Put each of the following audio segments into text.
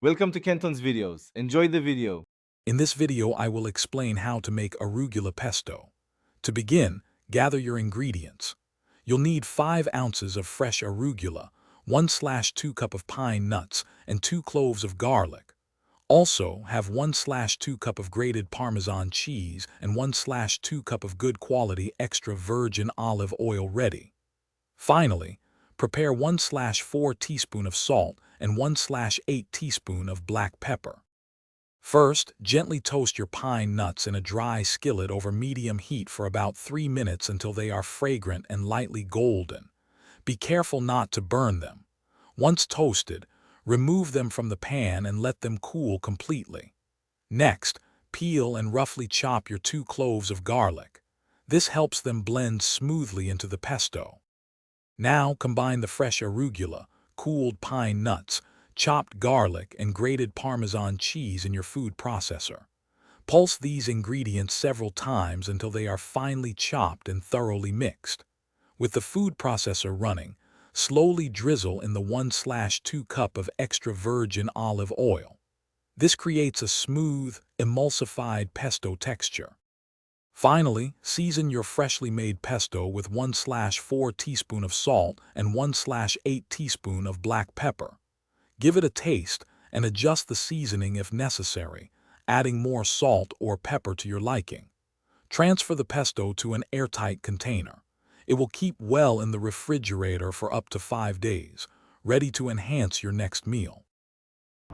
Welcome to Kenton's videos. Enjoy the video. In this video, I will explain how to make arugula pesto. To begin, gather your ingredients. You'll need 5 ounces of fresh arugula, 1/2 cup of pine nuts, and 2 cloves of garlic. Also, have 1/2 cup of grated Parmesan cheese and 1/2 cup of good quality extra virgin olive oil ready. Finally, prepare 1/4 teaspoon of salt and 1/8 teaspoon of black pepper. First, gently toast your pine nuts in a dry skillet over medium heat for about 3 minutes until they are fragrant and lightly golden. Be careful not to burn them. Once toasted, remove them from the pan and let them cool completely. Next, peel and roughly chop your 2 cloves of garlic. This helps them blend smoothly into the pesto. Now combine the fresh arugula, cooled pine nuts, chopped garlic, and grated Parmesan cheese in your food processor. Pulse these ingredients several times until they are finely chopped and thoroughly mixed. With the food processor running, slowly drizzle in the 1/2 cup of extra virgin olive oil. This creates a smooth, emulsified pesto texture. Finally, season your freshly made pesto with 1/4 teaspoon of salt and 1/8 teaspoon of black pepper. Give it a taste and adjust the seasoning if necessary, adding more salt or pepper to your liking. Transfer the pesto to an airtight container. It will keep well in the refrigerator for up to 5 days, ready to enhance your next meal.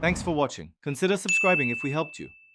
Thanks for watching. Consider subscribing if we helped you.